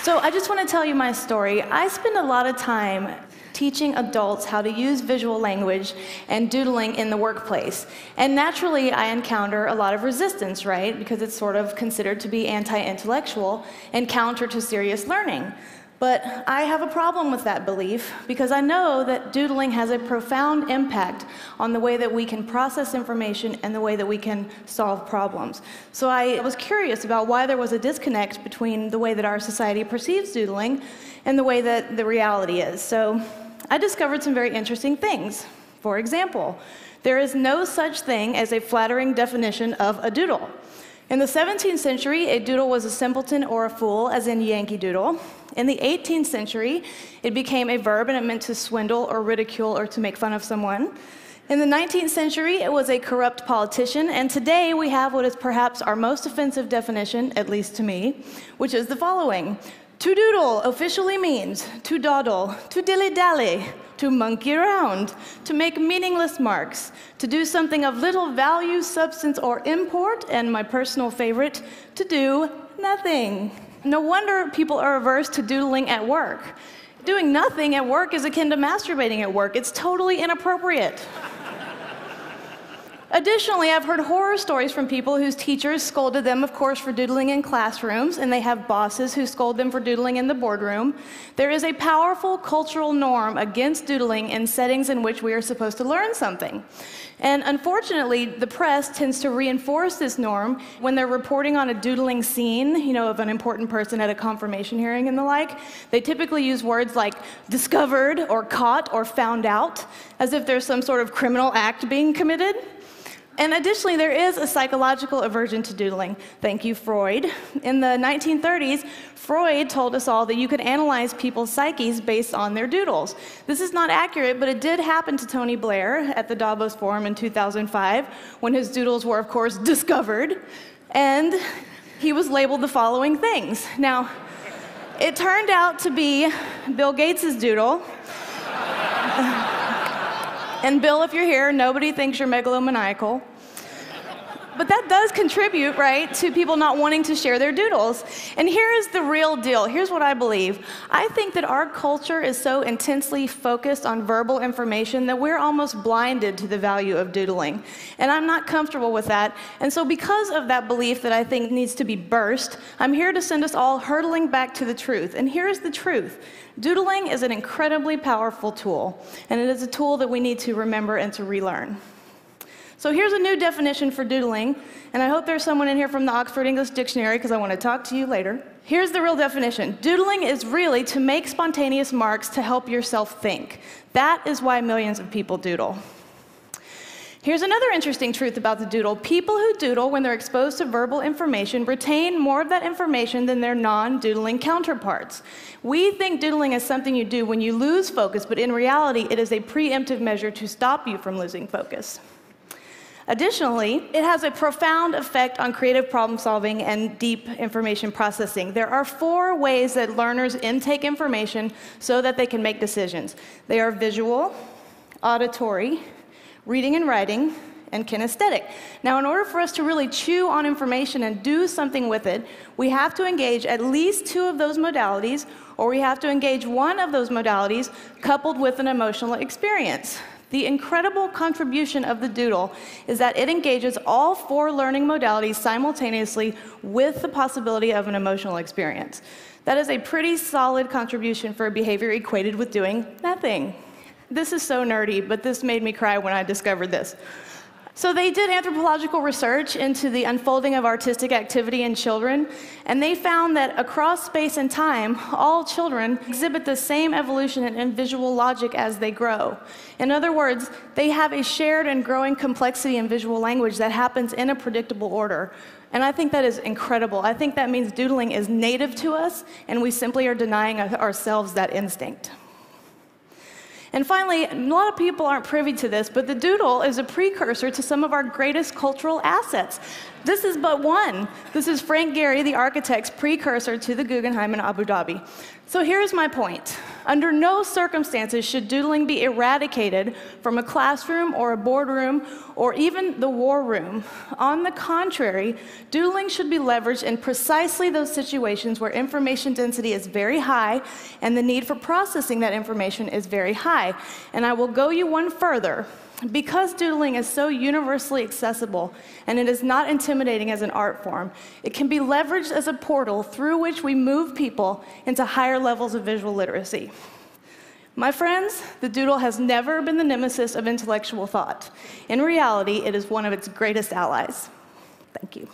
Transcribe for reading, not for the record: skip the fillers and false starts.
So I just want to tell you my story. I spend a lot of time teaching adults how to use visual language and doodling in the workplace. And naturally, I encounter a lot of resistance, right? Because it's sort of considered to be anti-intellectual and counter to serious learning. But I have a problem with that belief because I know that doodling has a profound impact on the way that we can process information and the way that we can solve problems. So I was curious about why there was a disconnect between the way that our society perceives doodling and the way that the reality is. So I discovered some very interesting things. For example, there is no such thing as a flattering definition of a doodle. In the 17th century, a doodle was a simpleton or a fool, as in Yankee Doodle. In the 18th century, it became a verb and it meant to swindle or ridicule or to make fun of someone. In the 19th century, it was a corrupt politician, and today we have what is perhaps our most offensive definition, at least to me, which is the following. To doodle officially means to dawdle, to dilly-dally, to monkey around, to make meaningless marks, to do something of little value, substance, or import, and my personal favorite, to do nothing. No wonder people are averse to doodling at work. Doing nothing at work is akin to masturbating at work. It's totally inappropriate. Additionally, I've heard horror stories from people whose teachers scolded them, of course, for doodling in classrooms, and they have bosses who scold them for doodling in the boardroom. There is a powerful cultural norm against doodling in settings in which we are supposed to learn something. And unfortunately, the press tends to reinforce this norm when they're reporting on a doodling scene, of an important person at a confirmation hearing and the like. They typically use words like discovered or caught or found out, as if there's some sort of criminal act being committed. And additionally, there is a psychological aversion to doodling. Thank you, Freud. In the 1930s, Freud told us all that you could analyze people's psyches based on their doodles. This is not accurate, but it did happen to Tony Blair at the Davos Forum in 2005, when his doodles were, of course, discovered, and he was labeled the following things. Now, it turned out to be Bill Gates' doodle. And Bill, if you're here, nobody thinks you're megalomaniacal. But that does contribute, right, to people not wanting to share their doodles. And here is the real deal. Here's what I believe. I think that our culture is so intensely focused on verbal information that we're almost blinded to the value of doodling. And I'm not comfortable with that. And so because of that belief that I think needs to be burst, I'm here to send us all hurtling back to the truth. And here's the truth. Doodling is an incredibly powerful tool, and it is a tool that we need to remember and to relearn. So here's a new definition for doodling, and I hope there's someone in here from the Oxford English Dictionary because I want to talk to you later. Here's the real definition. Doodling is really to make spontaneous marks to help yourself think. That is why millions of people doodle. Here's another interesting truth about the doodle. People who doodle when they're exposed to verbal information retain more of that information than their non-doodling counterparts. We think doodling is something you do when you lose focus, but in reality, it is a preemptive measure to stop you from losing focus. Additionally, it has a profound effect on creative problem solving and deep information processing. There are 4 ways that learners intake information so that they can make decisions. They are visual, auditory, reading and writing, and kinesthetic. Now, in order for us to really chew on information and do something with it, we have to engage at least 2 of those modalities, or we have to engage one of those modalities coupled with an emotional experience. The incredible contribution of the doodle is that it engages all 4 learning modalities simultaneously with the possibility of an emotional experience. That is a pretty solid contribution for a behavior equated with doing nothing. This is so nerdy, but this made me cry when I discovered this. So they did anthropological research into the unfolding of artistic activity in children, and they found that across space and time, all children exhibit the same evolution in visual logic as they grow. In other words, they have a shared and growing complexity in visual language that happens in a predictable order. And I think that is incredible. I think that means doodling is native to us, and we simply are denying ourselves that instinct. And finally, a lot of people aren't privy to this, but the doodle is a precursor to some of our greatest cultural assets. This is but one. This is Frank Gehry, the architect's precursor to the Guggenheim in Abu Dhabi. So here's my point. Under no circumstances should doodling be eradicated from a classroom or a boardroom or even the war room. On the contrary, doodling should be leveraged in precisely those situations where information density is very high and the need for processing that information is very high. And I will go you one further. Because doodling is so universally accessible and it is not intimidating as an art form, it can be leveraged as a portal through which we move people into higher levels of visual literacy. My friends, the doodle has never been the nemesis of intellectual thought. In reality, it is one of its greatest allies. Thank you.